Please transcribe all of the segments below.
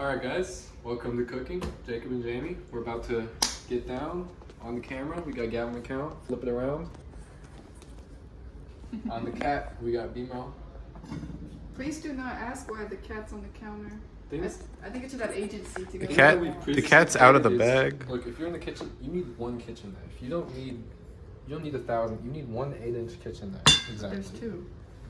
Alright guys, welcome to cooking. Jacob and Jamie. We're about to get down on the camera. We got Gavin account, flip it around. On the cat, we got meaaaal. Please do not ask why the cat's on the counter. I think it should have agency to go. The cat's out of the bag. Look, if you're in the kitchen, you need one kitchen knife. You don't need 1,000. You need one 8-inch kitchen knife. Exactly. There's two.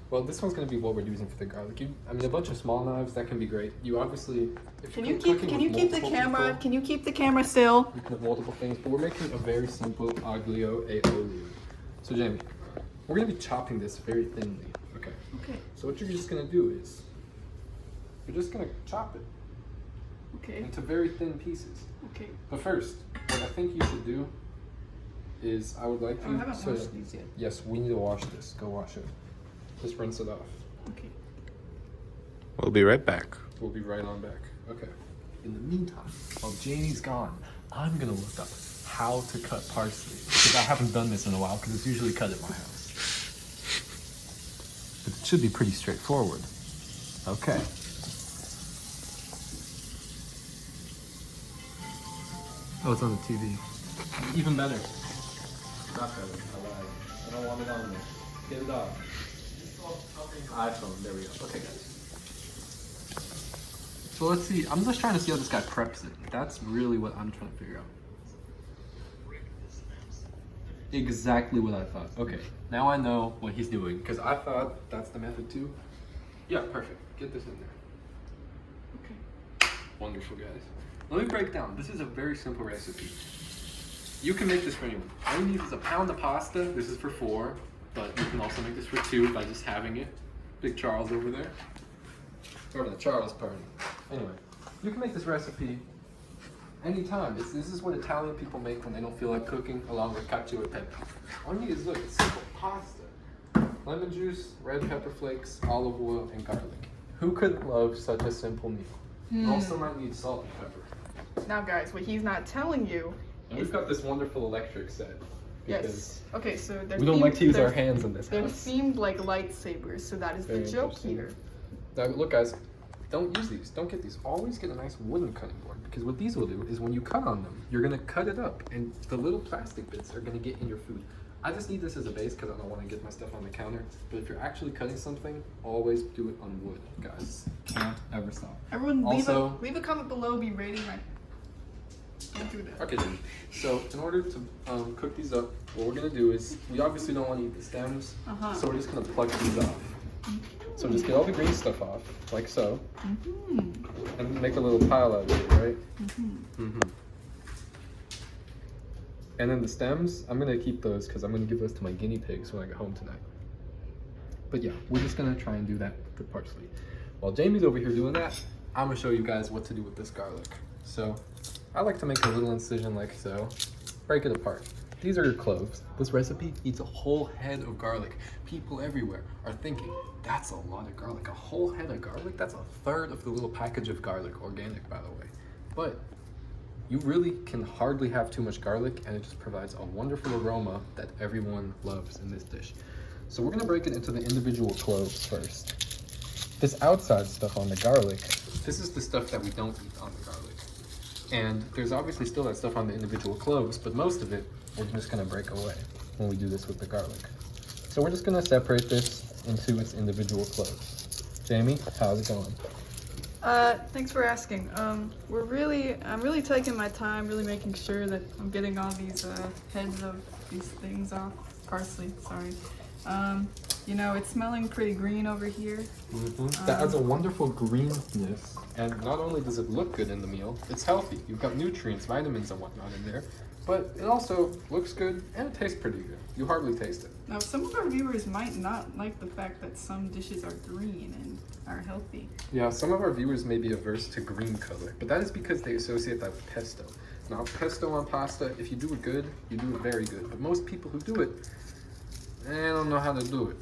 Well, this one's gonna be what we're using for the garlic. I mean, a bunch of small knives that can be great. You obviously, if Can you're you keep the camera? people, Can you keep the camera still? you can have multiple things, but we're making a very simple aglio e olio. So Jamie, we're gonna be chopping this very thinly. Okay. Okay. So what you're just gonna do is, you're just gonna chop it Okay. into very thin pieces. Okay. But first, what I think you should do is, I would like I you haven't to. washed these yet. Yes, we need to wash this. Go wash it. Just rinse it off. Okay. We'll be right back. We'll be right on back. Okay. In the meantime, while Jamie's gone, I'm gonna look up how to cut parsley because I haven't done this in a while because it's usually cut at my house. But it should be pretty straightforward. Okay. Oh, it's on the TV. Even better. Not better. I lied. I don't want it on there. Get it off. iPhone. There we go. Okay, guys. So let's see. I'm just trying to see how this guy preps it. That's really what I'm trying to figure out. Exactly what I thought. Okay, now I know what he's doing because I thought that's the method too. Yeah, perfect. Get this in there. Okay. Wonderful, guys. Let me break down. This is a very simple recipe. You can make this for anyone. All you need is a pound of pasta. This is for 4, but you can also make this for 2 by just having it. Big Charles over there. We're having a Charles party. Anyway, you can make this recipe anytime. This is what Italian people make when they don't feel like cooking, along with cacio e pepe. All you need is, look, it's simple pasta. Lemon juice, red pepper flakes, olive oil, and garlic. Who could love such a simple meal? You also might need salt and pepper. Now, guys, what he's not telling you. And we've got this wonderful electric set. Yes. Okay, so We don't like to use our hands in this They're house. themed like lightsabers, so that is the Very joke interesting. here. Now, look, guys, don't use these. Don't get these. Always get a nice wooden cutting board because what these will do is when you cut on them, you're going to cut it up and the little plastic bits are going to get in your food. I just need this as a base because I don't want to get my stuff on the counter. But if you're actually cutting something, always do it on wood, guys. Can't ever stop. Everyone, Also- leave a comment below. Be rating my. Don't do that. Okay, then. So in order to cook these up, what we're going to do is, we obviously don't want to eat the stems, so we're just going to pluck these off. So just get all the green stuff off, like so, and make a little pile out of it, right? And then the stems, I'm gonna keep those because I'm gonna give those to my guinea pigs when I get home tonight. But yeah, we're just gonna try and do that with parsley. While Jamie's over here doing that, I'm gonna show you guys what to do with this garlic. So I like to make a little incision like so, break it apart. These are your cloves. This recipe eats a whole head of garlic. People everywhere are thinking, that's a lot of garlic. A whole head of garlic? That's a third of the little package of garlic, organic by the way. But you really can hardly have too much garlic and it just provides a wonderful aroma that everyone loves in this dish. So we're gonna break it into the individual cloves first. This outside stuff on the garlic, this is the stuff that we don't eat on the garlic. And there's obviously still that stuff on the individual cloves, but most of it we're just gonna break away when we do this with the garlic. So we're just gonna separate this into its individual cloves. Jamie, how's it going? Thanks for asking. I'm really taking my time, really making sure that I'm getting all these heads of these things off. Parsley, sorry. You know, it's smelling pretty green over here. That adds a wonderful greenness, and not only does it look good in the meal, it's healthy. You've got nutrients, vitamins, and whatnot in there, but it also looks good and it tastes pretty good. You hardly taste it. Now, some of our viewers might not like the fact that some dishes are green and are healthy. Yeah, some of our viewers may be averse to green color, but that is because they associate that with pesto. Now, pesto on pasta, if you do it good, you do it very good. But most people who do it, they don't know how to do it.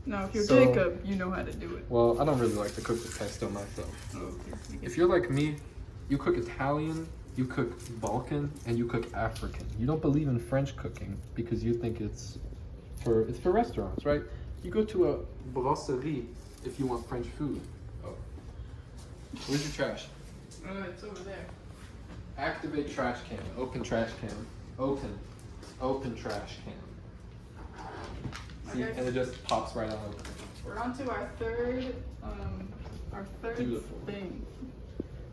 No, if you're Jacob, you know how to do it. Well, I don't really like to cook with pesto myself. Oh, okay. If you're like me, you cook Italian, you cook Balkan, and you cook African. You don't believe in French cooking because you think it's for restaurants, right? You go to a brasserie if you want French food. Oh. Where's your trash? It's over there. Activate trash can. Open trash can. Open. Open trash can. See, Okay. and it just pops right on open. We're on to our third Beautiful. thing.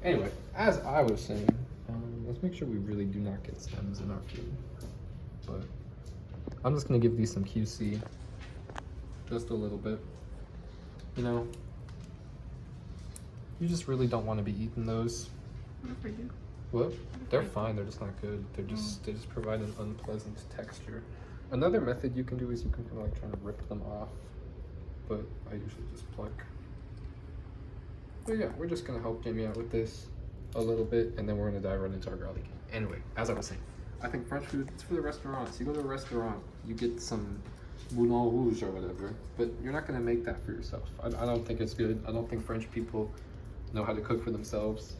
Anyway, as I was saying, let's make sure we really do not get stems in our food. But I'm just gonna give these some QC, just a little bit. You know, you just really don't want to be eating those. What if I do? What? They're fine. They're just not good. They just provide an unpleasant texture. Another method you can do is you can kind of like try to rip them off, but I usually just pluck. But yeah, we're just gonna help Jamie out with this a little bit, and then we're gonna dive right into our garlic. Anyway, as I was saying, I think French food, it's for the restaurants. You go to a restaurant, you get some Moulin Rouge or whatever, but you're not gonna make that for yourself. I don't think it's good. I don't think French people know how to cook for themselves.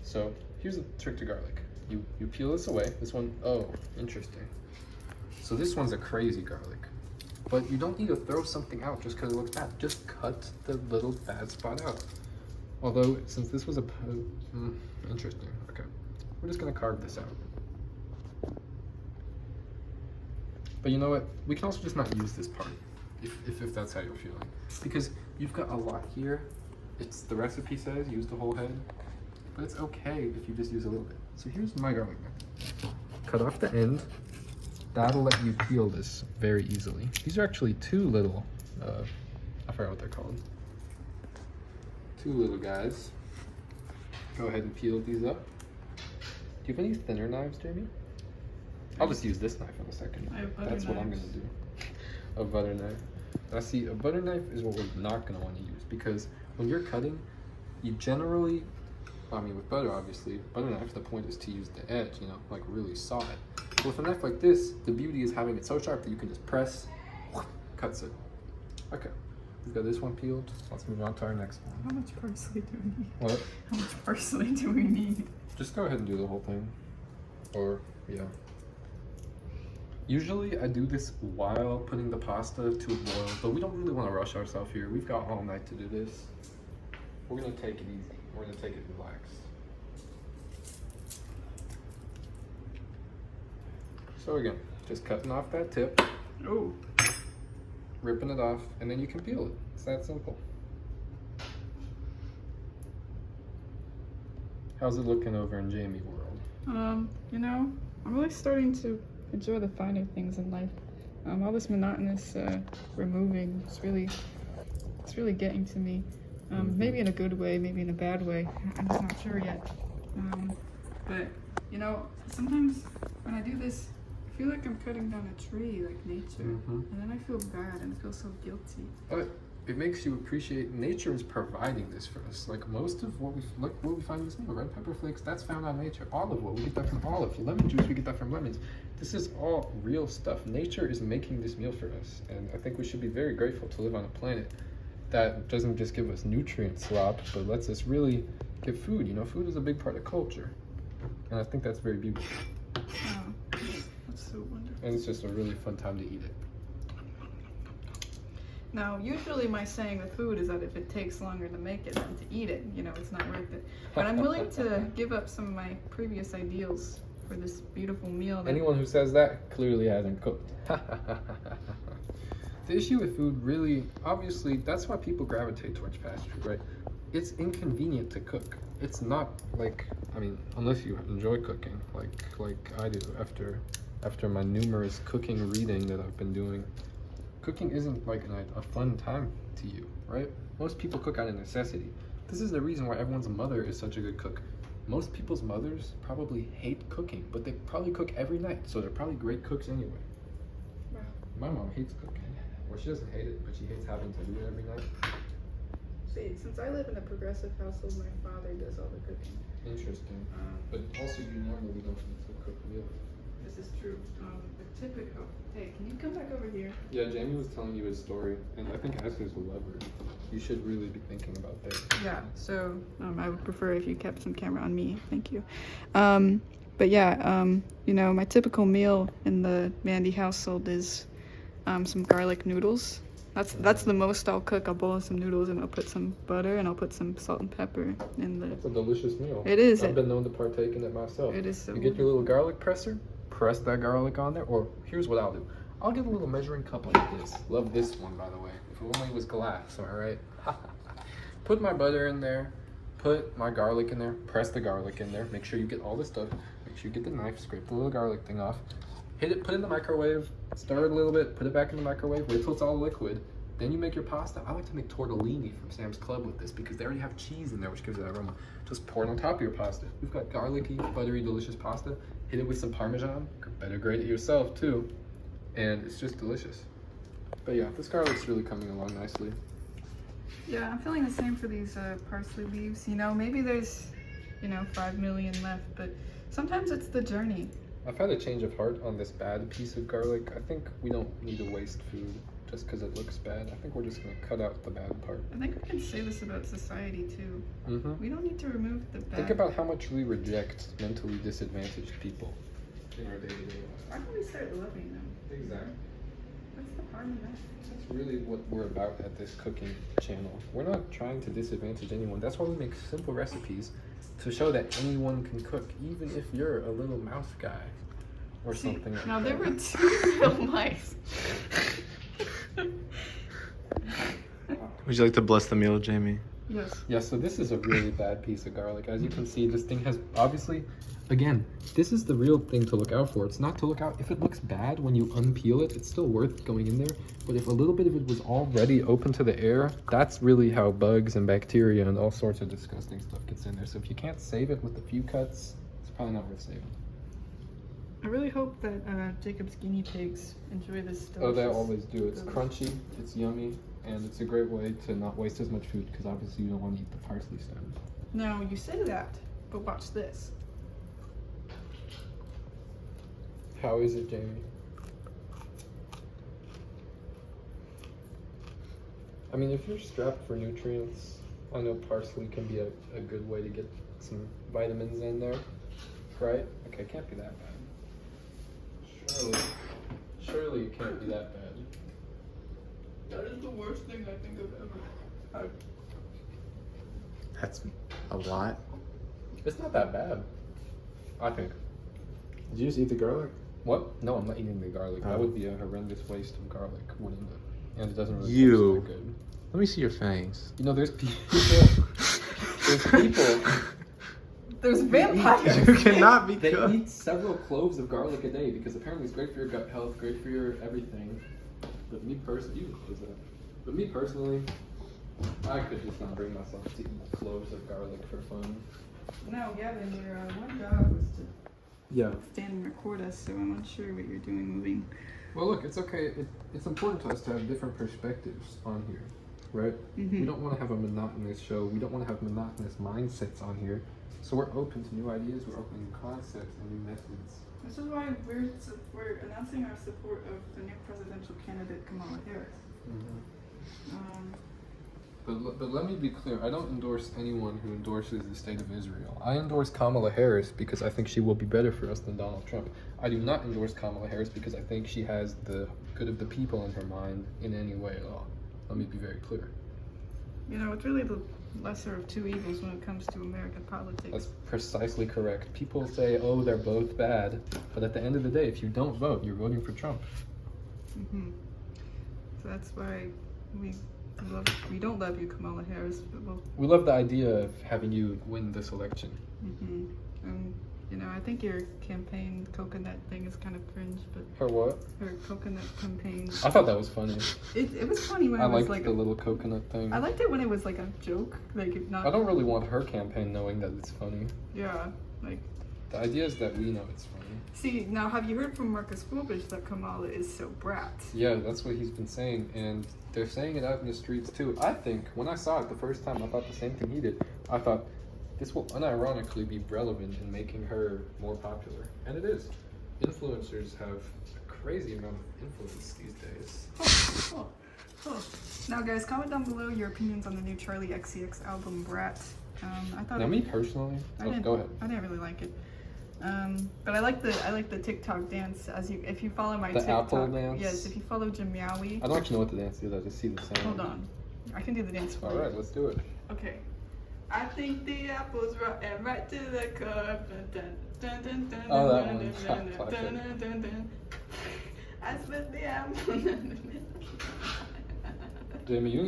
So here's a trick to garlic. You peel this away. This one, oh, interesting. So this one's a crazy garlic. But you don't need to throw something out just because it looks bad. Just cut the little bad spot out. Although, since this was a... interesting. Okay. We're just going to carve this out. But you know what? We can also just not use this part. If that's how you're feeling. Because you've got a lot here. It's the recipe says use the whole head. But it's okay if you just use a little bit. So here's my garlic method. Cut off the end. That'll let you peel this very easily. These are actually two little, I forgot what they're called. Two little guys. Go ahead and peel these up. Do you have any thinner knives, Jamie? I'll just use this knife in a second. I have butter That's what I'm knives. gonna do. A butter knife. Now see, a butter knife is what we're not gonna want to use because when you're cutting, you generally, I mean with butter obviously, butter knife, the point is to use the edge, you know, like really saw it. But with a knife like this, the beauty is having it so sharp that you can just press, cuts it. Okay, we've got this one peeled. Let's move on to our next one. How much parsley do we need? What? How much parsley do we need? Just go ahead and do the whole thing. Or, yeah. Usually I do this while putting the pasta to a boil, but we don't really want to rush ourselves here. We've got all night to do this. We're gonna take it easy. We're gonna take it relaxed. So again, just cutting off that tip, Oh. ripping it off, and then you can peel it. It's that simple. How's it looking over in Jamie world? You know, I'm really starting to enjoy the finer things in life. All this monotonous removing, it's really getting to me. Maybe in a good way, maybe in a bad way. I'm just not sure yet. But you know, sometimes when I do this, I feel like I'm cutting down a tree, like nature, and then I feel bad and I feel so guilty. But it makes you appreciate nature is providing this for us. Like most of what we find in this meal, red pepper flakes, that's found on nature. Olive oil, we get that from olive. Lemon juice, we get that from lemons. This is all real stuff. Nature is making this meal for us, and I think we should be very grateful to live on a planet that doesn't just give us nutrient slop, but lets us really get food. You know, food is a big part of culture, and I think that's very beautiful. That's so wonderful. And it's just a really fun time to eat it. Now, usually my saying with food is that if it takes longer to make it than to eat it, you know, it's not worth it. But I'm willing to give up some of my previous ideals for this beautiful meal. Anyone who says that clearly hasn't cooked. The issue with food really, obviously, that's why people gravitate towards fast food, right? It's inconvenient to cook. It's not like, I mean, unless you enjoy cooking, like I do after my numerous cooking reading that I've been doing. Cooking isn't like a fun time to you, right? Most people cook out of necessity. This is the reason why everyone's mother is such a good cook. Most people's mothers probably hate cooking, but they probably cook every night, so they're probably great cooks anyway. Wow. My mom hates cooking. Well, she doesn't hate it, but she hates having to do it every night. See, since I live in a progressive household, my father does all the cooking. Interesting. But also, you normally don't need to cook meals. This is true. The typical. Hey, can you come back over here? Yeah, Jamie was telling you his story, and I think as his lover, you should really be thinking about that. Yeah. So I would prefer if you kept some camera on me. Thank you. But yeah, you know, my typical meal in the Mandy household is some garlic noodles. That's the most I'll cook. I'll boil some noodles and I'll put some butter and I'll put some salt and pepper in It's a delicious meal. It is. I've been known to partake in it myself. It is so You get your little garlic presser, press that garlic on there, or here's what I'll do. I'll get a little measuring cup like this. Love this one, by the way. If it only was glass, am I right? Put my butter in there, put my garlic in there, press the garlic in there. Make sure you get all the stuff. Make sure you get the knife, scrape the little garlic thing off. Hit it, put it in the microwave, stir it a little bit, put it back in the microwave, wait till it's all liquid. Then you make your pasta. I like to make tortellini from Sam's Club with this because they already have cheese in there, which gives it aroma. Just pour it on top of your pasta. We've got garlicky, buttery, delicious pasta. Hit it with some Parmesan. You better grate it yourself too. And it's just delicious. But yeah, this garlic's really coming along nicely. Yeah, I'm feeling the same for these parsley leaves. You know, maybe there's, 5 million left, but sometimes it's the journey. I've had a change of heart on this bad piece of garlic. I think we don't need to waste food just because it looks bad. I think we're just going to cut out the bad part. I think we can say this about society too. Mm-hmm. We don't need to remove the bad. Think about how much we reject mentally disadvantaged people in our day-to-day lives. Why don't we start loving them? Exactly. What's the harm in that? That's really what we're about at this cooking channel. We're not trying to disadvantage anyone. That's why we make simple recipes to show that anyone can cook, even if you're a little mouse guy or something like now that. there were 2 real mice. Would you like to bless the meal, Jamie? Yes. Yeah, so this is a really bad piece of garlic. As you can see, this thing has obviously, again, this is the real thing to look out for. It's not to look out, if it looks bad when you unpeel it, it's still worth going in there. But if a little bit of it was already open to the air, that's really how bugs and bacteria and all sorts of disgusting stuff gets in there. So if you can't save it with a few cuts, it's probably not worth saving. I really hope that Jacob's guinea pigs enjoy this delicious. Oh, they always do. It's crunchy, it's yummy, and it's a great way to not waste as much food because obviously you don't want to eat the parsley stems. Now, you say that, but watch this. How is it, Jamie? I mean, if you're strapped for nutrients, I know parsley can be a good way to get some vitamins in there, right? Okay, it can't be that bad. Surely it can't be that bad. That is the worst thing I think I've ever had. That's a lot. It's not that bad, I think. Did you just eat the garlic? What? No, I'm not eating the garlic. Oh. That would be a horrendous waste of garlic, wouldn't it? And it doesn't really You. taste that good. Let me see your fangs. You know, there's people. There's vampires. You cannot be They cooked. eat several cloves of garlic a day because apparently it's great for your gut health, great for your everything. But me personally, you can close that. But me personally, I could just not bring myself to eat cloves of garlic for fun. No, Gavin, your one job was to Yeah. stand and record us, so I'm unsure what you're doing moving. Well, look, it's okay. It's important to us to have different perspectives on here, right? We don't want to have a monotonous show. We don't want to have monotonous mindsets on here. So we're open to new ideas. We're open to new concepts and new methods. This is why we're announcing our support of the new presidential candidate, Kamala Harris. But let me be clear. I don't endorse anyone who endorses the state of Israel. I endorse Kamala Harris because I think she will be better for us than Donald Trump. I do not endorse Kamala Harris because I think she has the good of the people in her mind in any way at all. Let me be very clear. You know, it's really the lesser of 2 evils when it comes to American politics. That's precisely correct. People say, oh, they're both bad. But at the end of the day, if you don't vote, you're voting for Trump. So that's why we don't love you, Kamala Harris. But We love the idea of having you win this election. And, I think your campaign coconut thing is kind of cringe, but Her what? her coconut campaign. I thought that was funny. It was funny when I it was liked like the little coconut thing. I liked it when it was like a joke, like if not. I don't really want her campaign knowing that it's funny. Yeah, like. The idea is that we know it's funny. See, now have you heard from Marcus Fulbich that Kamala is so brat? Yeah, that's what he's been saying, and they're saying it out in the streets too. I think, when I saw it the first time, I thought the same thing he did. I thought, this will unironically be relevant in making her more popular. And it is. Influencers have a crazy amount of influence these days. Now guys, comment down below your opinions on the new Charlie XCX album, Brat. I thought Now me personally, go ahead. I didn't really like it. But I like the TikTok dance. If you follow my The TikTok, apple dance? yes, if you follow meaaaal. I don't actually know what the dance is. I just see the sound. Hold on, I can do the dance for All you. right, let's do it. Okay. I think the apple's right to the cup. Dun, dun, dun, dun, Oh, that dun, one. dun, dun, Classic. dun, dun, dun, dun. I split the apple. Jamie, you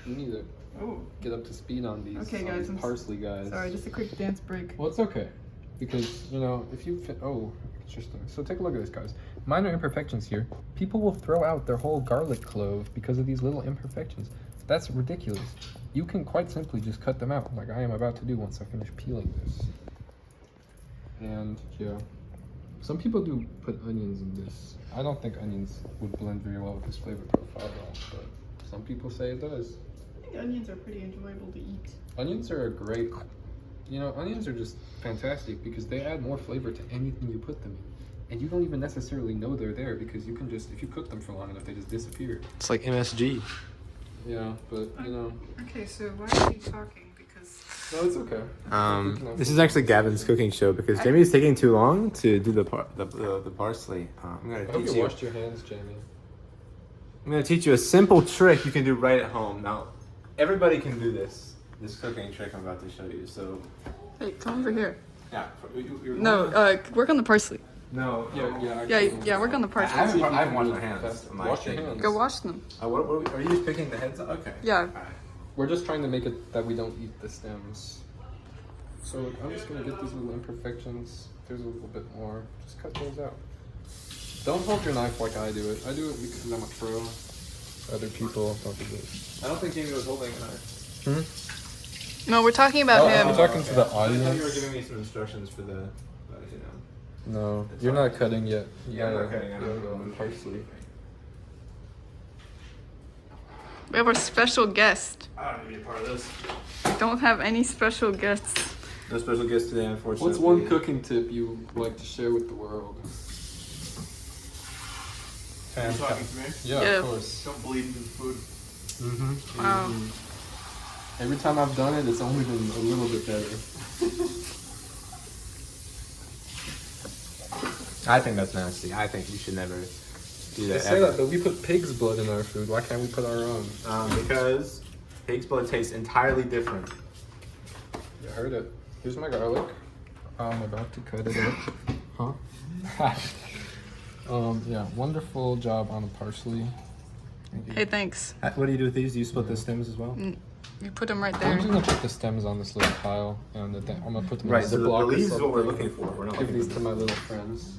need to Oh, get up to speed on these. Okay, on guys, these I'm parsley guys. sorry, just a quick dance break. Well, it's okay, because you know if you interesting. So take a look at this, guys. Minor imperfections here. People will throw out their whole garlic clove because of these little imperfections. That's ridiculous. You can quite simply just cut them out, like I am about to do once I finish peeling this. And yeah, some people do put onions in this. I don't think onions would blend very well with this flavor profile, though, but some people say it does. I think onions are pretty enjoyable to eat. Onions are a great, onions are just fantastic because they add more flavor to anything you put them in. And you don't even necessarily know they're there because you can just, if you cook them for long enough, they just disappear. It's like MSG. Yeah, but Okay, so why are you talking? Because no, it's okay. This is actually Gavin's cooking show because Jamie's taking too long to do the parsley. I'm I gonna hope teach you you. washed your hands, Jamie. I'm gonna teach you a simple trick you can do right at home. Now, everybody can do this cooking trick I'm about to show you. So, hey, come over here. yeah. No, work on the parsley. No. Yeah, work on the I parsley. haven't washed my hands. Wash your hands. Go wash them. What are you just picking the heads? Okay. Yeah. All right. We're just trying to make it that we don't eat the stems. So I'm just gonna get these little imperfections. There's a little bit more. Just cut those out. Don't hold your knife like I do it. I do it because I'm a pro. Other people don't do this. I don't think Jamie was holding a knife. No, we're talking about him. We're talking to the I thought you were audience. giving me some instructions for the, No, you're not cutting yet. You Yeah, I'm gotta, not cutting. you gotta go on parsley. We have our special guest. I don't need to be a part of this. We don't have any special guests. No special guest today, unfortunately. What's one cooking tip you would like to share with the world? Are you talking to me? Yeah, Yeah. of course. Don't believe in food. Mm-hmm. Wow. Every time I've done it, it's only been a little bit better. I think that's nasty. I think you should never do They that say ever. that, but we put pig's blood in our food. Why can't we put our own? Because pig's blood tastes entirely different. You heard it. Here's my garlic. I'm about to cut it up. Huh? Yeah, wonderful job on the parsley. Thank you. Hey, thanks. What do you do with these? Do you split the stems as well? You put them right I'm there. just gonna put the stems on this little pile, and I'm gonna put them Right, in so the the block. leaves is what we're looking for. We're not Give looking these for to my little friends.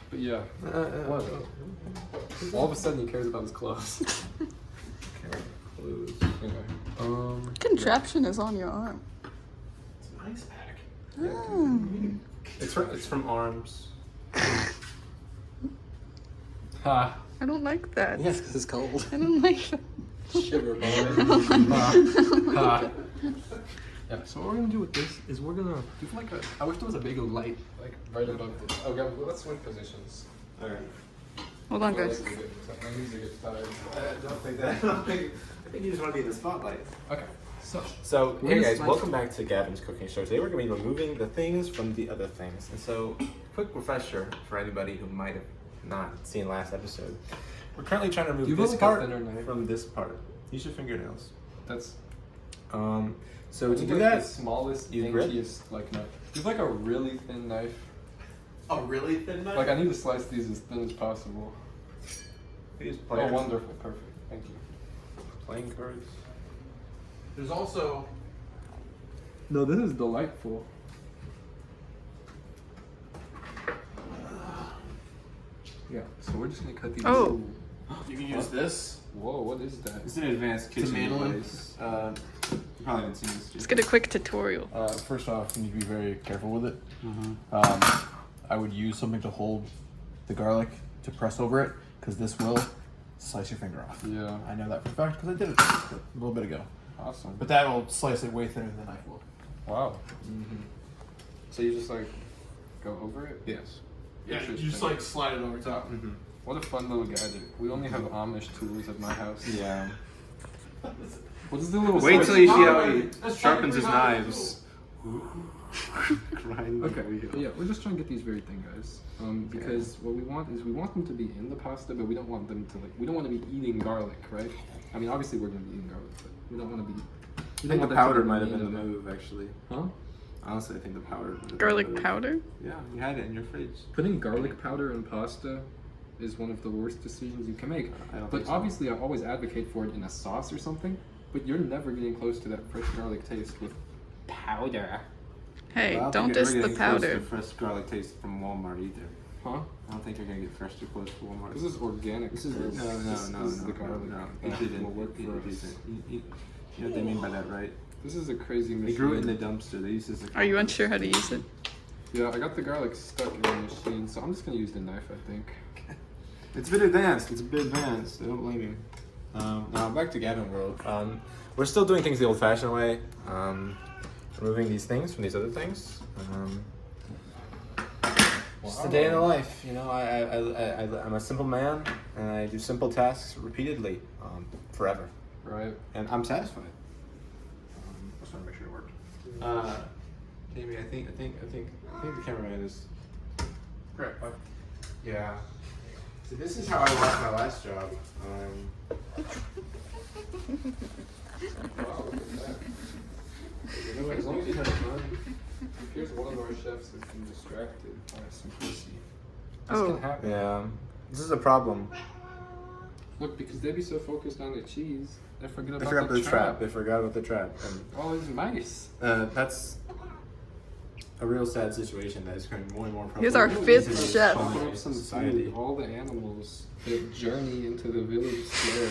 But yeah, what? All of a sudden he cares about his clothes. Anyway, Contraption is on your arm. It's an ice pack. Oh. It's from Arms. ha. I don't like that. Yes, because it's cold. I don't like that. Shiver, boy. Ha. Yeah, so what we're gonna do with this is we're gonna do like a. I wish there was a bigger light, like right above this. Okay, well, let's switch positions. Alright. Hold on, guys. My knees are getting tired. I don't think that. I think you just want to be in the spotlight. Okay, so. So, We're hey gonna guys, slice- welcome back to Gavin's Cooking Show. Today we're going to be removing the things from the other things. And so, quick refresher for anybody who might have not seen last episode. We're currently trying to remove You this really got part thinner knife. from this part. Use your fingernails. That's. So to do like that, the smallest, use grit? daintiest like knife. You have like a really thin knife. a really thin knife. Like I need to slice these as thin as possible. Use Oh, pliers. wonderful, perfect. Thank you. Playing cards. There's also No, this is delightful. Yeah, so we're just gonna cut these. Oh. you can use this. Whoa, what is that? It's an advanced kitchen mandolin? device. You probably haven't seen this. Let's get a quick tutorial. First off, you need to be very careful with it. Mm-hmm. I would use something to hold the garlic to press over it, because this will slice your finger off. Yeah. I know that for a fact because I did it a little bit ago. Awesome. But that will slice it way thinner than the knife will. Wow. Mm-hmm. So you just like go over it? Yes. Yeah, you Interesting. just like slide it over top. Mm-hmm. What a fun little gadget. We only have Amish tools at my house. Yeah. What is the little Wait switch? till you see how he sharpens his knives. Okay, yeah, we're just trying to get these very thin, guys. Because what we want is we want them to be in the pasta, but we don't want them to we don't want to be eating garlic, right? I mean, obviously we're going to be eating garlic, but we don't want to be. I think the powder might have been the move, actually. Huh? Honestly, I think the powder. might have been Garlic the move. powder? Yeah, you had it in your fridge. Putting garlic powder in pasta is one of the worst decisions you can make. I don't But think so. obviously, I always advocate for it in a sauce or something. But you're never getting close to that fresh garlic taste with powder. Hey, I don't think you're diss the getting close powder. to fresh garlic taste from Walmart either. Huh? I don't think you're gonna get fresh too close to Walmart. This is organic. This is Chris. no, This is the garlic. no. that It didn't. will work It for us. didn't. You know what they mean by that, right? This is a crazy They machine. grew it in the dumpster. They used this. Are you unsure how to use it? Yeah, I got the garlic stuck in the machine, so I'm just gonna use the knife, I think. It's a bit advanced. It's a bit advanced. I don't blame you. Now back to Gavin World. We're still doing things the old-fashioned way. Removing these things from these other things. Just a day in the life. You know, I'm a simple man, and I do simple tasks repeatedly, forever, Right. and I'm satisfied. Just want to make sure it worked. Jamie, I think the cameraman is correct. Yeah. So this is how I lost my last job. Wow, look at that. You know what, as long as you have fun. Here's one of our chefs that's been distracted by simplicity. This Oh. can happen. Yeah. This is a problem. Look, because they be so focused on the cheese, they forget They about forgot the the trap. trap. They forgot about the trap. All these mice. And that's a real sad situation that is becoming more and more prevalent. Here's our in fifth today's chef. Put culinary up some society. food, all the animals that journey into the village square.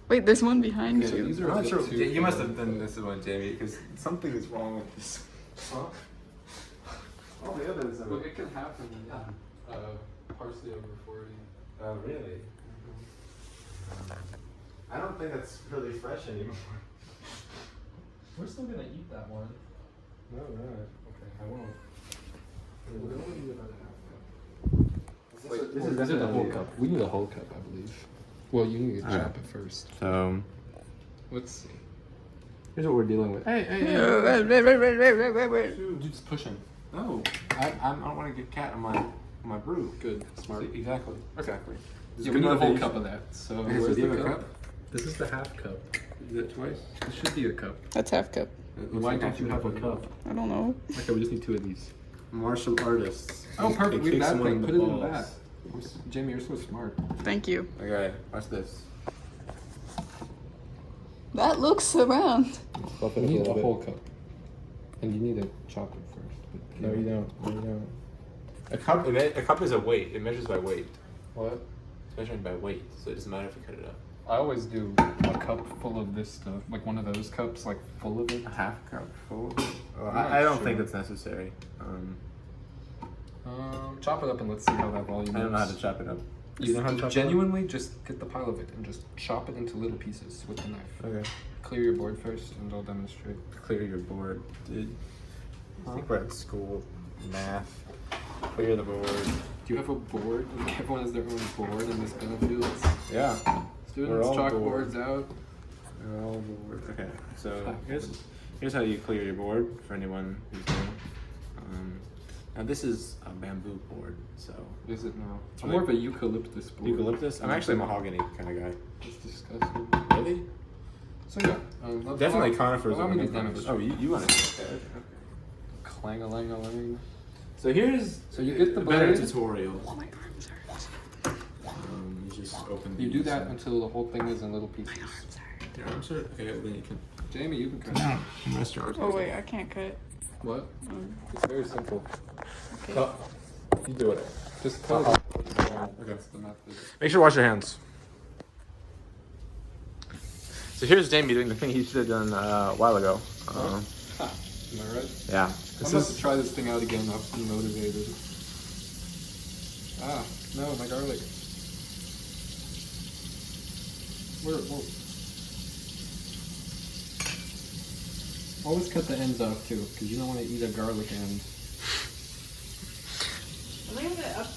Wait, there's one behind Yeah, you. these are I'm not the sure. two You must have things. done this one, Jamie, because something is wrong with this. Huh? All the others Look, it can happen in parsley over 40. Oh, really? I don't think that's really fresh anymore. We're still gonna eat that one. No, no. Okay, I won't. We only need about a half cup. Wait, This is the whole cup. We need a whole cup, I believe. Well, you need to Alright. chop it first. So, Let's see. here's what we're dealing with. Hey, hey, hey. You just push him. No, I don't want to get cat on my brew. Good. Smart. See, exactly. Exactly. Yeah, we need a whole cup of that. So Okay, so where's do you the have a cup? This is the half cup. Is it twice? This should be a cup. That's half cup. Why don't you have a cup? I don't know. Okay, we just need two of these. Martial artists. Oh, perfect. They We kick have that someone thing. the Put it in balls. that. Jamie, you're so smart. Thank you. Okay, watch this. That looks around. Buff You need a whole cup. And you need to chop it first. But No, you don't. No, you don't. A cup is a weight. It measures by weight. What? It's measuring by weight, so it doesn't matter if you cut it up. I always do a cup full of this stuff. Like one of those cups, like full of it. A half cup full. I'm not I don't sure. think that's necessary. Chop it up and let's see how that volume I don't know how is. to chop it up. You know how to chop it up? genuinely just get the pile of it and just chop it into little pieces with the knife. Okay. Clear your board first and I'll demonstrate. Clear your board, dude. I Huh? think we're at school. Math. Clear the board. Do you have a board? Everyone has their own board in this Benefields. Yeah. Students, all chalkboards out. We're all bored. Okay. So here's how you clear your board for anyone who's new. Now this is a bamboo board, so Is it now? It's I'm like- more of a eucalyptus board. eucalyptus. I'm actually a mahogany kind of guy. It's disgusting. Really? So yeah, Definitely conifers. Allow over me to conifers. demonstrate. Oh, you want to? Okay. Clang-a-lang-a-lang. So here's So you get the a better blade. tutorial. Oh, my arms hurt. You just open. You do these that and- until the whole thing is in little pieces. Your arms hurt? Okay, well then you can Jamie, you can cut it. rest your arms. Oh wait, I can't cut it. What? Um, It's very simple. okay. You do it. Just cut it off. Okay. That's the method. Make sure to wash your hands. So here's Jamie doing the thing he should have done a while ago. Am I right? Yeah. I'm This about to is try this thing out again. I'll be motivated. Ah, no, my garlic. Whoa. Always cut the ends off too, because you don't want to eat a garlic end. Am I gonna up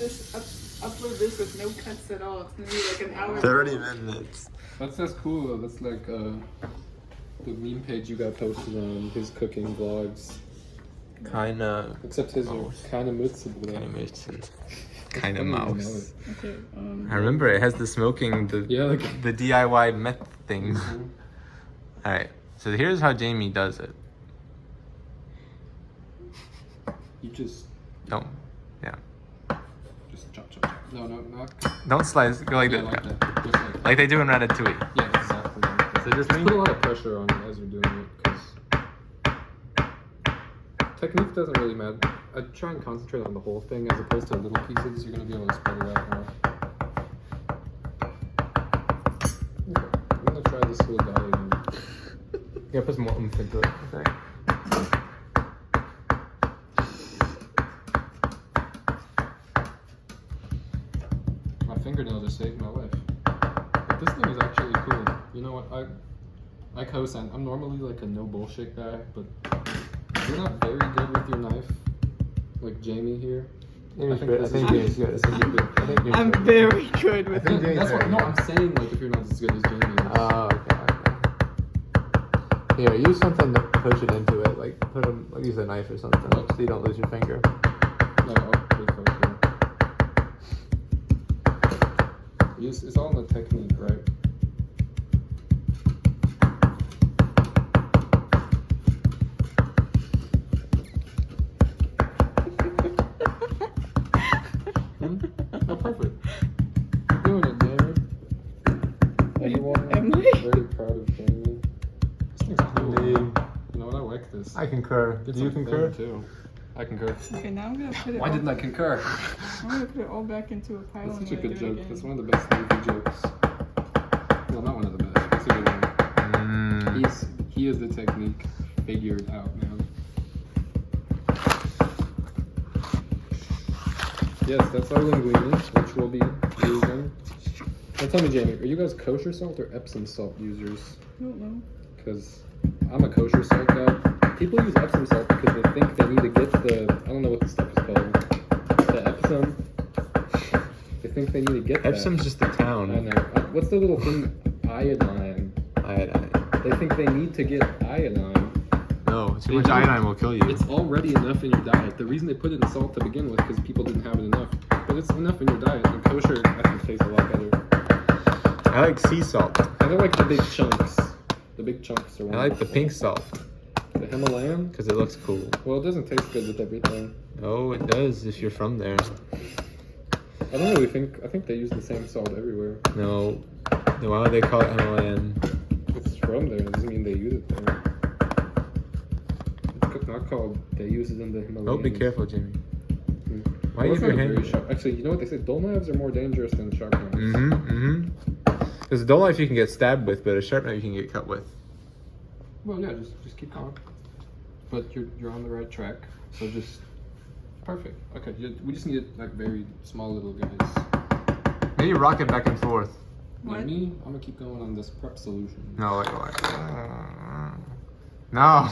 upload this with no cuts at all. It's gonna be like an hour. 30 minutes. That's cool though. That's like the meme page you got posted on his cooking vlogs. Kinda. Except his are Mouse. kinda mützen. Kinda mützen. Kinda mouse. Okay. I remember it has the smoking, the DIY meth thing. Alright, so here's how Jamie does it. You just Don't, yeah. chop. No, not. Don't slice, go like Yeah, that. like that. Just like Like they do in Ratatouille. yeah, exactly. Like that. So just Put a lot of pressure on it as you're doing it, because technique doesn't really matter. I try and concentrate on the whole thing as opposed to little pieces. You're gonna be able to spread it out more. Okay. I'm gonna try this little guy again. Yeah, put some more oomph into it. Okay. My fingernail just saved my life. But this thing is actually cool. You know what? I co-sign. I'm normally like a no bullshit guy, but you're not very good with your knife, like Jamie here. I think Jamie's good. I'm very good with think it. Jamie's That's what. very No, good. I'm saying like if you're not as good as Jamie is. Oh, okay. Here, use something to push it into it. Like use a knife or something, so you don't lose your finger. No, I'll put it closer. It's all in the technique, right? Oh, perfect. You're doing it, Jamie. Everyone, Am I? very proud of Jamie. This thing's cool. Indeed. You know what? I like this. I concur. Get Do you some concur? thin, too. I concur. Okay, now I'm gonna put it. Why all, didn't I concur? I'm gonna put it all back into a pile. That's and such a I'm good gonna do it joke. again. That's one of the best movie jokes. Well, not one of the best. That's a good one. He is the technique figured out, man. Yes, that's our linguine, which we'll be using. Now tell me, Jamie, are you guys kosher salt or Epsom salt users? I don't know. Because I'm a kosher salt guy. People use Epsom salt because they think they need to get the, I don't know what the stuff is called, the Epsom. They think they need to get that. Epsom's just the town. I know. What's the little thing? Iodine. Iodine. They think they need to get iodine. No, too They much do. iodine will kill you. It's already enough in your diet. The reason they put it in salt to begin with because people didn't have it enough. But it's enough in your diet. And kosher, I think, tastes a lot better. I like sea salt. I don't like the big chunks. The big chunks are I like the pink salt The Himalayan? because it looks cool. Well, it doesn't taste good with everything. Oh, it does if you're from there. I don't really think, I think they use the same salt everywhere. No, then why would they call it Himalayan? It's from there, it doesn't mean they use it there. It's not called, they use it in the Himalayas. Oh, be careful, Jimmy. Why Well, you it's have your not hand? very sharp. Actually, you know what they say? Dull knives are more dangerous than sharp knives. Because a dull knife you can get stabbed with, but a sharp knife you can get cut with. Well, yeah, just keep going. But you're on the right track. So just perfect. Okay, we just need like very small little guys. Maybe rock it back and forth. What? Like me, I'm gonna keep going on this prep solution. No, like. No.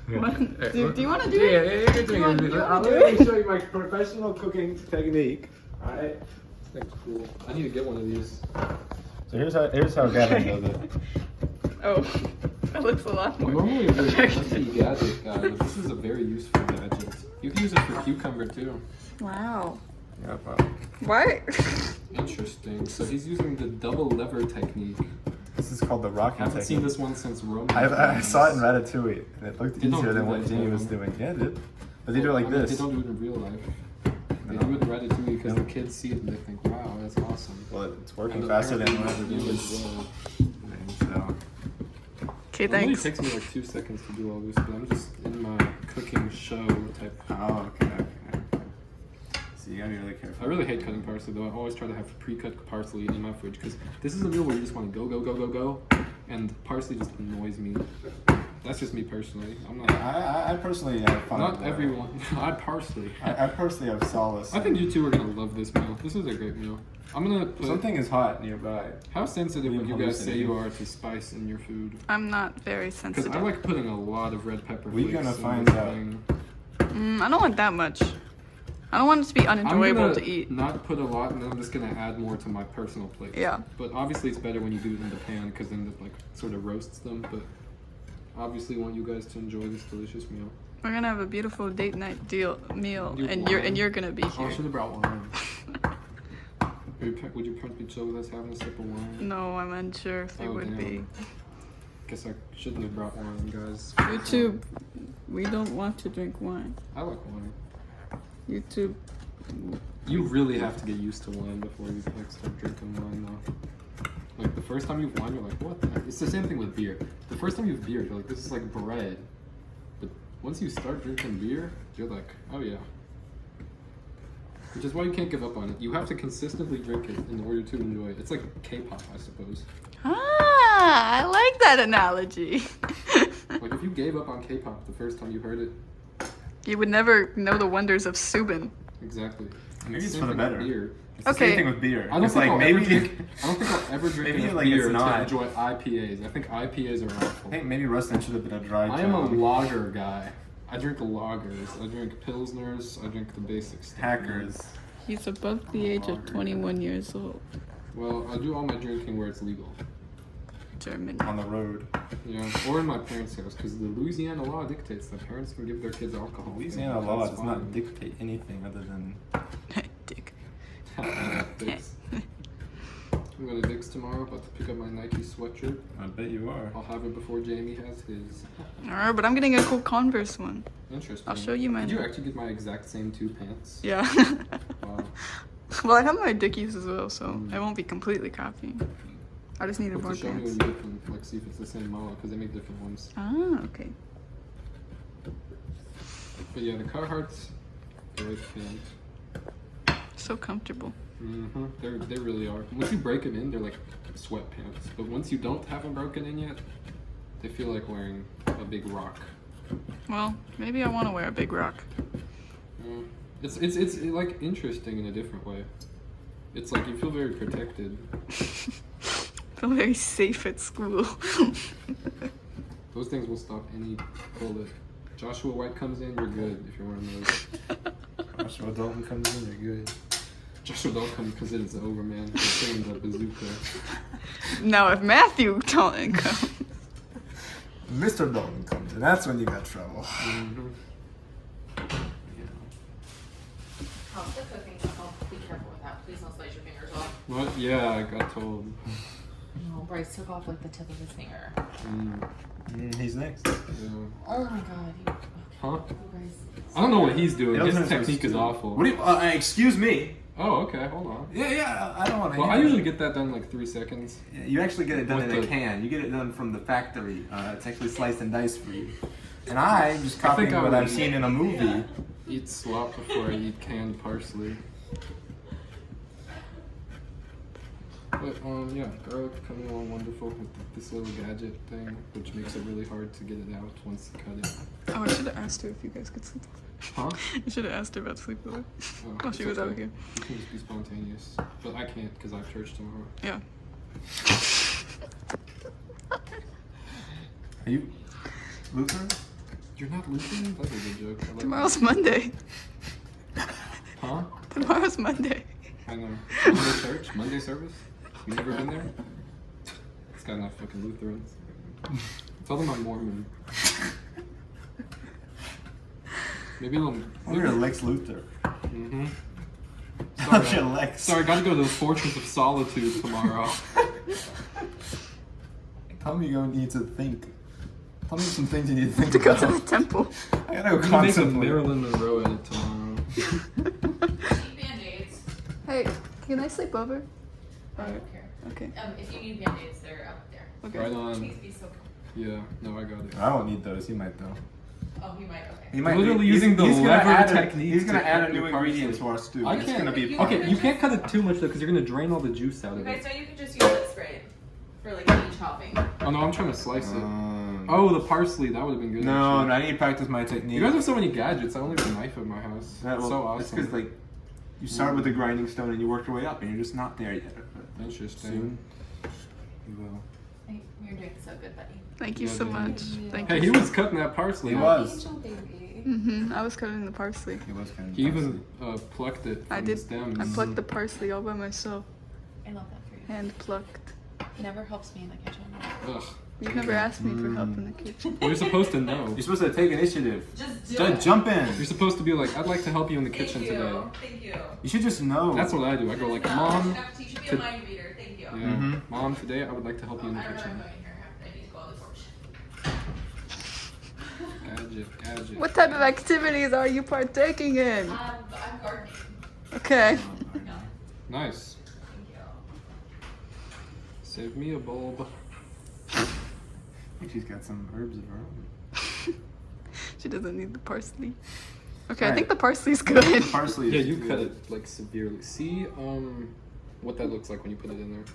What? Do you want to do Yeah, it? yeah, Do you want to do Let it? me show you my professional cooking technique. Alright. This thing's cool. I need to get one of these. So here's how Gavin does it. Oh, that looks a lot more. Normally, I'm a effective. anti-gadget guy, but this is a very useful gadget. You can use it for cucumber too. Wow. Yeah, well. Why? Interesting. So he's using the double lever technique. This is called the rocking Haven't technique. seen this one since Rome. I saw it in Ratatouille, and it looked They don't easier do than what that, Jamie though. was doing. Yeah, it did. But they do it like I mean, this. They don't do it in real life. They No. do it in Ratatouille because No. the kids see it and they think, "Wow, that's awesome." Well, it's working And faster than apparently whatever you it as is. well. So, Okay, It only thanks. takes me like 2 seconds to do all this, but I'm just in my cooking show type. oh, okay. So you gotta be really careful. I really hate cutting parsley though. I always try to have pre-cut parsley in my fridge because this is a meal where you just want to go, and parsley just annoys me. That's just me personally. I'm not. I personally have fun. Not with it. everyone. I parsley. I personally have solace. I think you two are gonna love this meal. This is a great meal. I'm gonna put. Something is hot nearby. How sensitive would you guys say hallucinating. you are to spice in your food? I'm not very Because sensitive. I like putting a lot of red pepper We're flakes gonna in find this out. thing. I don't want that much. I don't want it to be I'm unenjoyable gonna to eat. not put a lot, and then I'm just gonna add more to my personal plate. Yeah. But obviously, it's better when you do it in the pan because then it like sort of roasts them. But obviously, want you guys to enjoy this delicious meal. We're gonna have a beautiful date night meal, You and wine? you're gonna be Oh, I here. should have brought wine. Would your parents be chill with us having a sip of wine? No, I'm unsure if they Oh, would be. damn. Guess I shouldn't have brought wine, guys. YouTube, we don't want to drink wine. I like wine. YouTube, You really have to get used to wine before you like start drinking wine, though. Like the first time you have wine, you're like, what the heck? It's the same thing with beer. The first time you have beer, you're like, this is like bread. But once you start drinking beer, you're like, oh yeah. Which is why you can't give up on it. You have to consistently drink it in order to enjoy it. It's like K-pop, I suppose. I like that analogy. Like if you gave up on K-pop the first time you heard it, You would never know the wonders of Subin. exactly. Maybe it's Same for the thing with better. beer. It's the Okay. same thing with beer. I don't It's think like I'll maybe ever drink. I don't think I'll ever drink Maybe, enough like, it's beer to not. enjoy IPAs. I think IPAs are awful. I think maybe Rustin should have been a dry I am a town. lager guy. I drink lagers. I drink pilsners. I drink the basic stuff. Hackers. He's above the age of 21 years old. Well, I do all my drinking where it's legal. German. On the road. Yeah, or in my parents' house, because the Louisiana law dictates that parents can give their kids alcohol. Louisiana law That's does fine. not dictate anything other than Dick. Dick's. I'm going to Dick's tomorrow, about to pick up my Nike sweatshirt. I bet you are. I'll have it before Jamie has his. Alright, but I'm getting a cool Converse one. Interesting. I'll show you mine. Did you actually get my exact same two pants? Yeah. Wow. Well, I have my Dickies as well, so I won't be completely copying. I just needed Have more to show me when pants. you get them, like see if it's the same model, because they make different ones. Ah, okay. But yeah, the Carhartts, great pants. So comfortable. Mm-hmm. They really are. Once you break them in, they're like sweatpants. But once you don't have them broken in yet, they feel like wearing a big rock. Well, maybe I want to wear a big rock. It's like interesting in a different way. It's like you feel very protected. Feel very safe at school. Those things will stop any bullet. Joshua White comes in, you're good if you're wearing those. Joshua Dalton comes in, you're good. Joshua Dalton comes in, it's over, man. They're killing the bazooka. Now, if Matthew Dalton comes, Mr. Dalton comes in, that's when you got trouble. Mm-hmm. How's the cooking? Oh, be careful with that. Please don't slice your fingers off. What? Yeah, I got told. No, Bryce took off like the tip of his finger. He's next. Yeah. Oh my god. Huh? Bryce. I don't know what he's doing. It His wasn't technique is supposed to. awful. What do you, excuse me. Oh, okay, hold on. Yeah, I don't want to. Well, I usually get that done in like 3 seconds. You actually get it done With in a the- can. You get it done from the factory. It's actually sliced and diced for you. And I'm just copying I what would- I've seen in a movie. Eat slop before I eat canned parsley. But yeah, garlic coming along wonderful with this little gadget thing, which makes it really hard to get it out once you cut it. oh, I should have asked her if you guys could sleep. Huh? I should have asked her about sleepover Oh, while she it's was out okay. here. You can just be spontaneous, but I can't because I have church tomorrow. Yeah. Are you Lutheran? You're not Lutheran? That's a good joke. I like Tomorrow's Monday. that. Huh? Tomorrow's Monday. I know. Monday church? Monday service? You never been there? It's got enough fucking Lutherans. Tell them I'm Mormon. Maybe they'll. You're Lex Luthor. Mm-hmm. How's your Lex? Sorry, I gotta go to the Fortress of Solitude tomorrow. Tell me you need to think. Tell me some things you need to think To go to about. the temple. I gotta go I'm gonna make a contemplate. Marilyn Monroe edit tomorrow. Need band-aids. Hey, can I sleep over? I don't care. Okay. If you need band-aids, they're up there. Okay. Right on. Please be so kind. Yeah, no, I got it. I don't need those. You might though. Oh, you might. Okay. He might Literally using the gonna lever add technique He's gonna to add a cut new your parsley. ingredient to our stew. I It's can't. gonna be You- Okay, you can't cut it too much though, because you're gonna drain all the juice out You of guys it. know you can just use that spray for like each chopping. Oh no, I'm trying to slice it. Oh, Oh, the parsley, that would have been good. no, actually. I need to practice my technique. You guys have so many gadgets. I only have a knife at my house. That, It's well, so It's awesome. because like you start with the grinding stone and you work your way up, and you're just not there yet. But Interesting. soon you will. Hey, you're doing so good, buddy. Thank you Yeah, so baby. much. Thank Hey, you. he was cutting that parsley. He up. was. Angel baby. I was cutting the parsley. It was kind of. He even plucked it from I the did. stems. I plucked the parsley all by myself. I love that for you. Hand plucked. It never helps me in the kitchen. Ugh. You've never asked me for help in the kitchen. Well, you're supposed to know. You're supposed to take initiative. Just do Just jump in. You're supposed to be like, I'd like to help you in the kitchen today. Thank you. You should just know. That's what I do. I go like, Mom. You should be could- a mind reader. Thank you. Yeah. Mhm. Mom, today I would like to help you in the I don't know kitchen. what I'm doing here. I need to go on the porch. Gadget. What type of activities are you partaking in? I'm gardening. Okay. Nice. Thank you. Save me a bulb. I think she's got some herbs of her own. She doesn't need the parsley. Okay, I Alright. think the parsley's good. Parsley. Yeah, is you good. cut it like severely. See, what that looks like when you put it in there.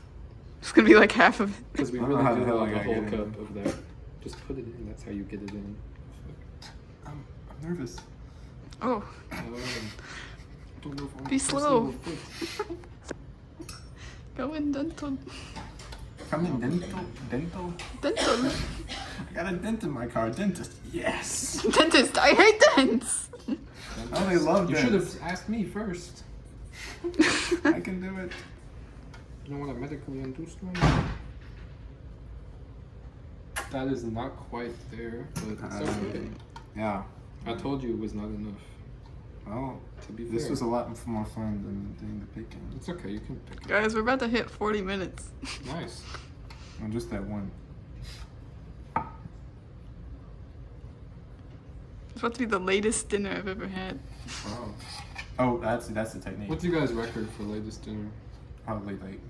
It's gonna be like half of it. Because we I don't really know how do the hell have I a gotta whole get it cup in. of that. Just put it in. That's how you get it in. I'm nervous. Oh, Don't know if I'm Be slow. personally fit. go in dental. Come in dental. Dental. Dental. I got a dent in my car. Dentist. Yes. Dentist. I hate dents. Oh, they love You should dents. have asked me first. I can do it. You don't want a medically induced one? That is not quite there, but it's okay. Yeah. I told you it was not enough. Well, To be this fair. was a lot more fun than doing the picking. It's okay, you can pick it. Guys, we're about to hit 40 minutes. Nice. Well, just that one. It's about to be the latest dinner I've ever had. Wow. Oh, that's the technique. What's your guys' record for latest dinner? Probably like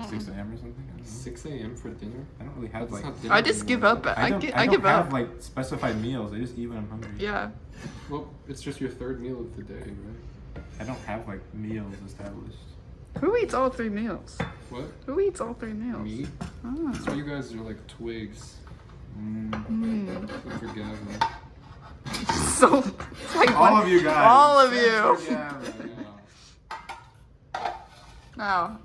6 a.m. or something. I don't know. 6 a.m. for dinner? I don't really have That's like. not dinner I just give anymore. up. I I don't give have up. like specified meals. I just eat when I'm hungry. Yeah. Well, it's just your third meal of the day, right? I don't have like meals established. Who eats all 3 meals? What? Who eats all 3 meals? Me? Ah. So you guys are like twigs. Mm. Except for Gavin. So, it's like All one- of you guys. All of you. Yeah. Yeah. Now,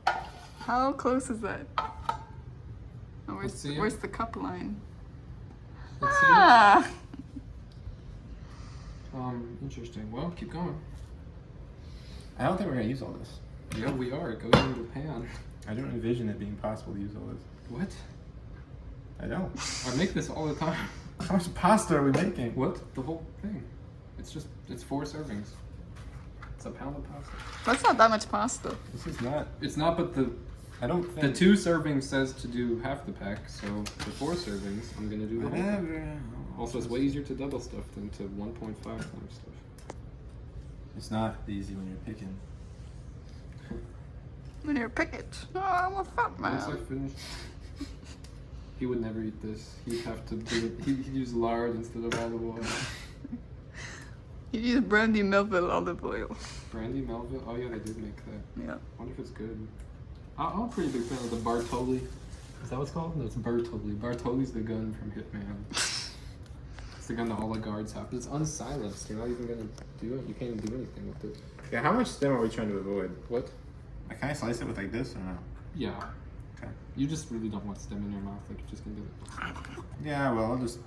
how close is that? Oh, Let's see. where's the cup line? Let's see. Ah. Interesting. Well, keep going. I don't think we're gonna use all this. Yeah, we are. It goes into the pan. I don't envision it being possible to use all this. What? I don't. I make this all the time. How much pasta are we making? What? The whole thing. It's 4 servings. It's a pound of pasta. That's not that much pasta. This is not. It's not, but I don't the think. 2 servings says to do half the pack, so the 4 servings, I'm gonna do the whole pack. Whatever. Also, it's way easier to double stuff than to 1.5 times stuff. It's not easy when you're picking. When you're picket. Oh, I'm a fat Once I man. finish, he would never eat this. He'd have to do it. He'd use lard instead of olive oil. You use brandy Melville olive oil. Brandy Melville. Oh yeah, they did make that. Yeah. I wonder if it's good. I'm a pretty big fan of the Bartoli. Is that what it's called? No, it's Bartoli. Bartoli's the gun from Hitman. It's the gun that all the guards have. But it's unsilenced. You're not even gonna do it. You can't even do anything with it. Yeah, how much stem are we trying to avoid? What? Can I slice it with like this or no? Yeah. Okay. You just really don't want stem in your mouth. Like you're just gonna do it. Yeah, well, I'll just.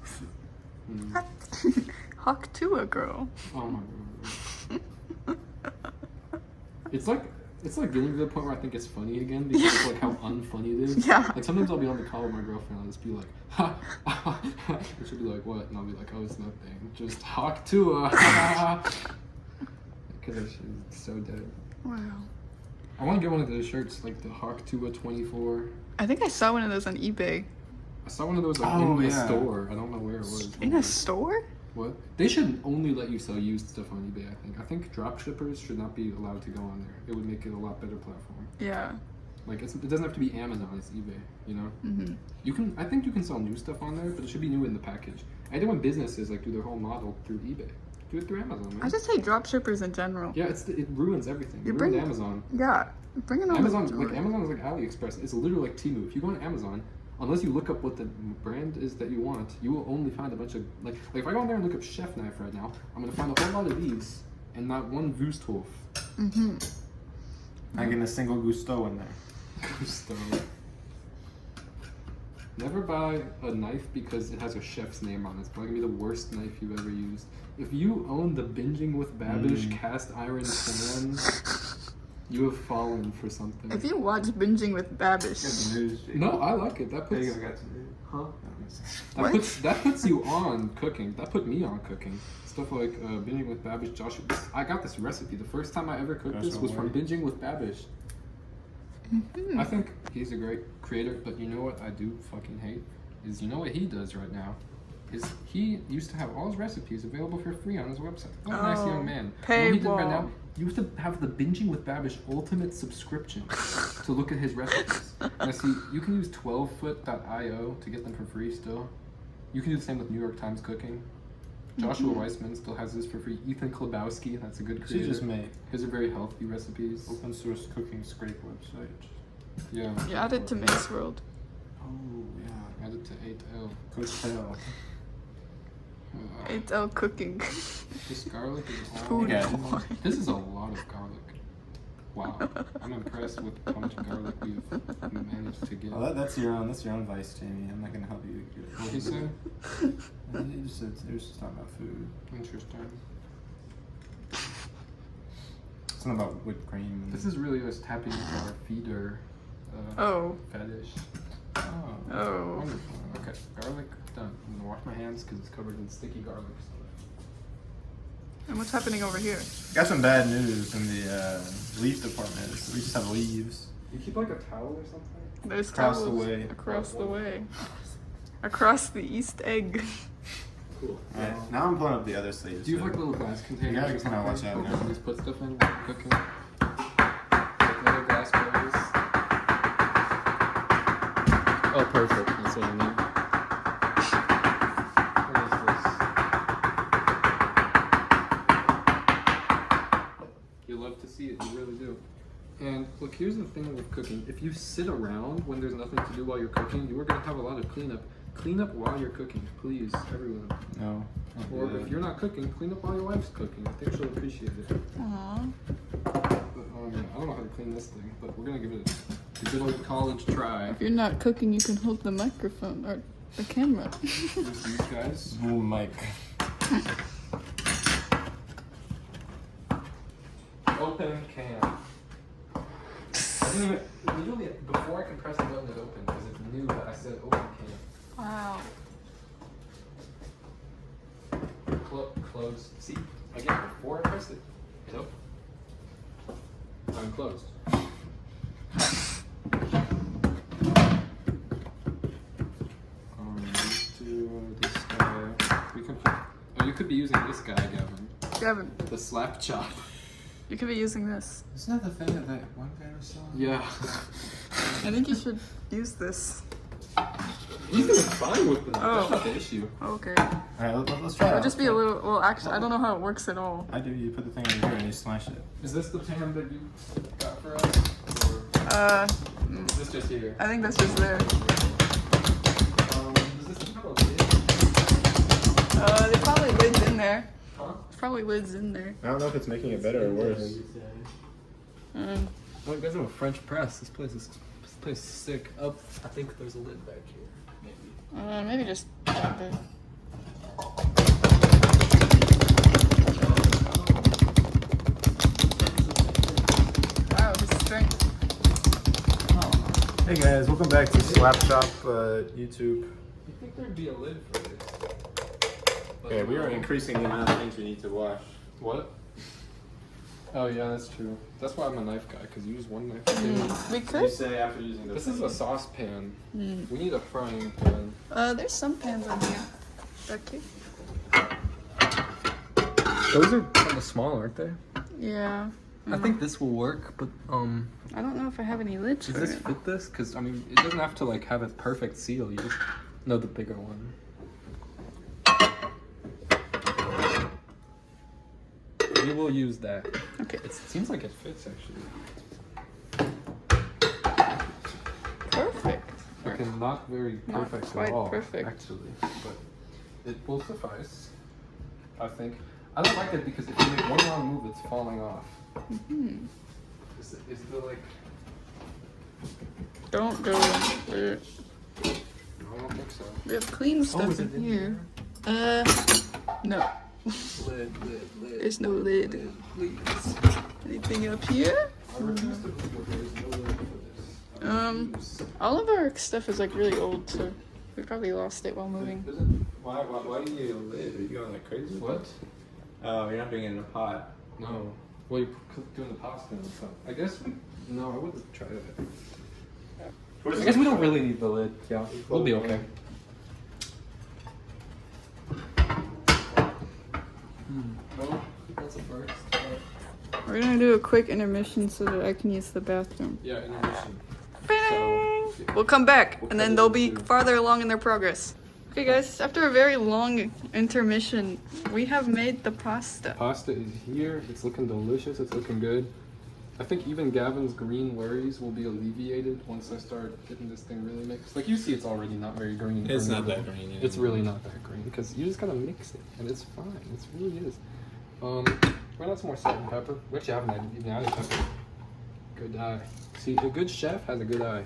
Hawk to a girl. Oh my god. It's like getting to the point where I think it's funny again because of like how unfunny it is. Yeah. Like sometimes I'll be on the call with my girlfriend and I'll just be like, ha, ha, ha. And she'll be like, what? And I'll be like, oh, it's nothing. Just hawk to a. Because she's so dead. Wow. I want to get one of those shirts, like the Hawk Tua 24. I think I saw one of those on eBay. I saw one of those like, Oh, in a yeah. store. I don't know where it was. In a store? What? They should only let you sell used stuff on eBay, I think. I think drop shippers should not be allowed to go on there. It would make it a lot better platform. Yeah. Like, it doesn't have to be Amazon, it's eBay, you know? Mm-hmm. I think you can sell new stuff on there, but it should be new in the package. I know when businesses, like, do their whole model through eBay. Do it through Amazon, man. I just hate drop shippers in general. Yeah, it ruins everything. You It ruined bring- Amazon. Yeah. Bring it on. Amazon is like AliExpress. It's literally like Temu. If you go on Amazon, unless you look up what the brand is that you want, you will only find a bunch of like if I go on there and look up chef knife right now, I'm gonna find a whole lot of these and not one Wusthof. Mm-hmm. I'm getting a single Gusto in there. Gusto. Never buy a knife because it has a chef's name on it. It's probably gonna be the worst knife you've ever used. If you own the Binging with Babish cast iron pan, you have fallen for something. If you watch Binging with Babish, No, I like it. That puts. There you go, got some news. Huh? What? That puts you on cooking. That put me on cooking. Stuff like Binging with Babish, Joshua. I got this recipe. The first time I ever cooked this was from Binging with Babish. I think he's a great creator, but you know what I do fucking hate? Is you know what he does right now? Is he used to have all his recipes available for free on his website. What a nice young man. You know what he did right now? You have to have the Binging with Babish Ultimate subscription to look at his recipes. Now see, you can use 12foot.io to get them for free still. You can do the same with New York Times Cooking. Joshua Weissman still has this for free. Ethan Klabowski, that's a good creator. She just made His are very healthy recipes. open source cooking scrape website. Yeah. you add it to Mace World. Oh yeah. Add it to 8L. Coach Hell. 8L cooking. This garlic is all. Food Yeah. porn. This is a lot of garlic. Wow. I'm impressed with how much garlic we've managed to get. Oh, that's your own vice, Jamie. I'm not gonna help you. What he say? He just said it was just talking about food. Interesting. Something about whipped cream. This is really us tapping into our feeder Oh. fetish. Oh. Wonderful. Okay, garlic done. I'm gonna wash my hands because it's covered in sticky garlic. And what's happening over here? Got some bad news in the leaf department. We just have leaves. You keep like a towel or something? There's Across the towels way. Across the way. Across the East Egg. Cool. Alright, now I'm pulling up the other sleeves. Do you have like little glass containers? You gotta or kinda watch something? out now. You just put stuff in while you're cooking. Like little glass bowls. Oh, perfect. That's what I need. What is this? You love to see it. You really do. And look, here's the thing with cooking. If you sit around when there's nothing to do while you're cooking, you are going to have a lot of cleanup. Clean up while you're cooking, please, everyone. No. Or if you're not cooking, clean up while your wife's cooking. I think she'll appreciate it. Aww. But, I don't know how to clean this thing, but we're gonna give it a good old college try. If you're not cooking, you can hold the microphone or the camera. Just these guys. Oh, Mike. Open can. I didn't even, literally, before I can press the button, it opened because it knew that I said open can. Wow. Closed. See, again, before I press it, it opened. I'm closed. These two, this guy. We can put, oh, you could be using this guy, Gavin. Gavin, The slap chop. you could be using this. Isn't that the thing that one guy was selling? Yeah. I think you should use this. He's doing fine with the knife. Oh. That's not the issue. Okay. Alright, let's try it. It'll just be a little. Well, actually, I don't know how it works at all. I do. You put the thing over here and you smash it. Is this the pan that you got for us? Or is this just here? I think that's just there. Does this thing have a lid? There's probably lids in there. Huh? There's probably lids in there. I don't know if it's making it better or worse. Mm. Well, you guys have a French press. This place is sick. Oh, I think there's a lid back here. Maybe. Maybe just tap it. Wow, his strength. Hey guys, welcome back to Slap Shop YouTube. You think there'd be a lid for this? Okay, we are increasing the amount of things we need to wash. What? Oh yeah, that's true. That's why I'm a knife guy, because you use one knife. We You could. say after using This is a saucepan. Mm. We need a frying pan. There's some pans on here. Okay. Those are kind of small, aren't they? Yeah. I think this will work, but I don't know if I have any lids does for this it. fit this? Because I mean, it doesn't have to like have a perfect seal. You just know the bigger one. We will use that. Okay. It seems like it fits actually. Perfect. Okay, not very Not perfect quite at all, perfect. actually, but it will suffice. I think. I don't like it because if you make one wrong move, it's falling off. Mm-hmm. Is the like? Don't go there. I don't think so. We have clean stuff is it in in here. No. Lid. There's no lid. Please. Anything up here? I refuse to believe there's no lid for this. All of our stuff is like really old, so we probably lost it while moving. Why do you need a lid? Are you going like crazy? What? Oh, you're not doing it in a pot. No. Well, you're doing the pasta and stuff. I guess no, I wouldn't try that. I guess we don't really need the lid. Yeah, we'll be okay. Well, that's a first. We're gonna do a quick intermission so that I can use the bathroom. Yeah, intermission. We'll come back, and then they'll be farther along in their progress. Okay, guys, after a very long intermission, we have made the pasta. Pasta is here. It's looking delicious. It's looking good. I think even Gavin's green worries will be alleviated once I start getting this thing really mixed. Like you see, it's already not very green. It's not that green. It's really not that green because you just gotta mix it, and it's fine. It really is. Run out some more salt and pepper. We actually haven't even added pepper. Good eye. See, a good chef has a good eye.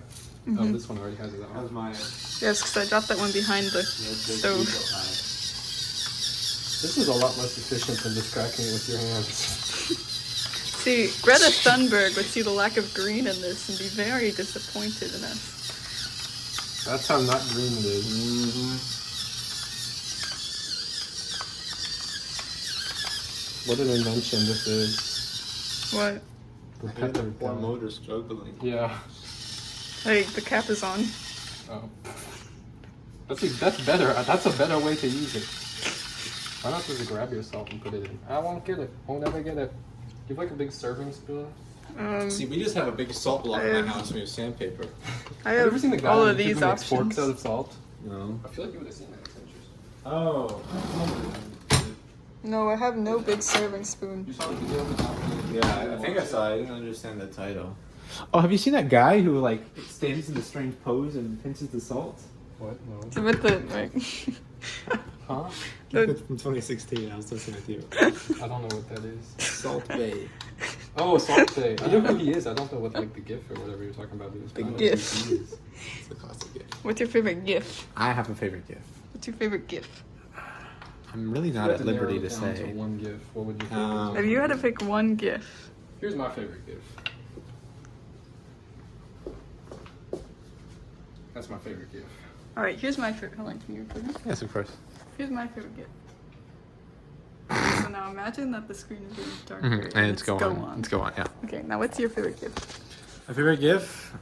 Oh, this one already has it How's on. my Yes, because I dropped that one behind the stove. This is a lot less efficient than just cracking it with your hands. See, Greta Thunberg would see the lack of green in this and be very disappointed in us. That's how not green it is. What an invention this is. What? The pepper Poor gun. motor struggling. Yeah. Hey, the cap is on. Oh. That's better. That's a better way to use it. Why not just grab your salt and put it in? I won't get it. Won't ever get it. You have like a big serving spoon. See, we just have a big salt block in my house. We have sandpaper. I Have you ever seen the have guy all who of these makes forks options. out of salt? No. I feel like you would have seen that. It's interesting. Oh. No, I have no big serving spoon. You saw the video of the top? Yeah, I think I saw it. I didn't understand the title. Oh, have you seen that guy who like stands in the strange pose and pinches the salt? What? No. So with the like, Huh? the, From 2016. I was listening with you. I don't know what that is. Salt Bay. Oh, Salt Bay. I know who he is. I don't know what like the GIF or whatever you're talking about is. but I know GIF. who he is. It's a classic gift. what's your favorite GIF? I have a favorite gift. What's your favorite GIF? I'm really If you not had at to narrow liberty it to down say. one GIF, what would you think? If you had to pick one GIF, Here's my favorite GIF. That's my favorite GIF. all right. Here's my favorite. Hold on, can you record me? Yes, of course. Here's my favorite GIF. So now imagine that the screen is getting darker And it's go on. Let's go on. Yeah. Okay, now what's your favorite GIF? My favorite GIF.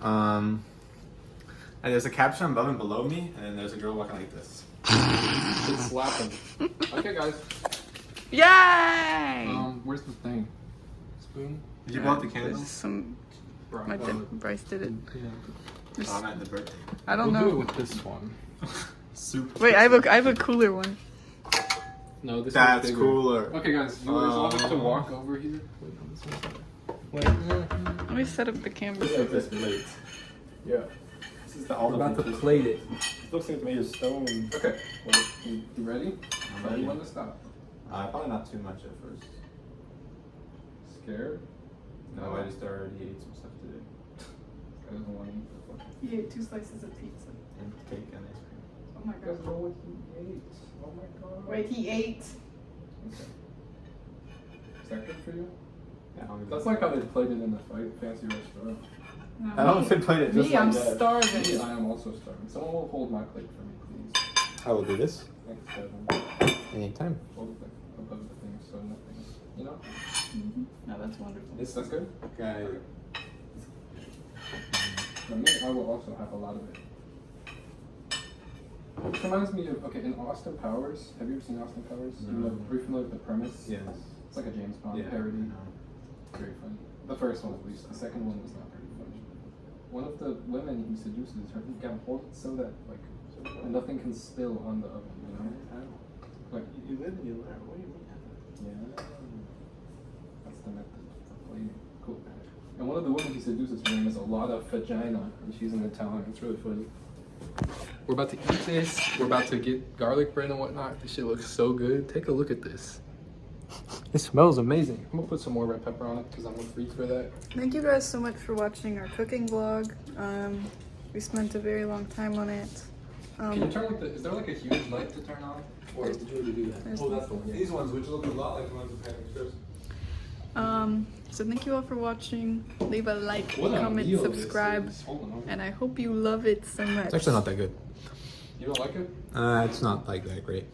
There's a caption above and below me, and then there's a girl walking like this. It's slapping. Okay, guys. Yay! Where's the thing? Spoon? Did you blow out the There's candles? some. Bryce did it. Yeah. There's- I'm at the birthday. I don't We'll do it know. with this one. Super. Wait, I have a cooler one. No, this That's one's bigger. cooler. Okay, guys, viewers, I'll have to walk over here. Wait, no, this one's better. Let me set up the camera. This plate. Yeah. This is the I'm about to plate it. It looks like it's made of stone. Okay, well, you ready? I'm Tell ready. me when to stop. Probably not too much at first. Scared? No, I just already ate some stuff today. I doesn't want to eat the fucking. He ate 2 slices of pizza. And cake and ice cream. Oh my Guys, know what he ate. Oh my god. Wait, he ate. Okay. Is that good for you? Yeah, That's like how they played it in the fancy restaurant. No, I don't think played it just me, I'm like that. starving. I am also starving. Someone will hold my plate for me, please. I will do this Thanks, Kevin. anytime. Hold the thing above the thing so nothing. You know? No, that's wonderful. That's good? Okay. For me, I will also have a lot of it. Which reminds me of, okay, in Austin Powers, have you ever seen Austin Powers? No. Are you familiar with the premise? Yes. It's like a James Bond Yeah. parody. Very funny. The first one, at least. The second one was not very funny. One of the women he seduces, her he got hold it so that like nothing can spill on the oven. You know? Like You live and you learn. What do you mean? yeah, that's the method for plating. Cool. And one of the women he seduces, her name is a lot of vagina, and she's an Italian. It's really funny. We're about to eat this. We're about to get garlic bread and whatnot. This shit looks so good. Take a look at this. It smells amazing. I'm gonna put some more red pepper on it because I'm a freak for that. Thank you guys so much for watching our cooking vlog. We spent a very long time on it. Can you turn like the? Is there like a huge light to turn on? Or did you already do that? There's Oh, that's the one. Yeah. These ones, which look a lot like the ones with packing strips. So thank you all for watching. Leave a like, What a comment, meal this subscribe, is. Hold on. and I hope you love it so much. It's actually not that good. You don't like it? It's not like that great.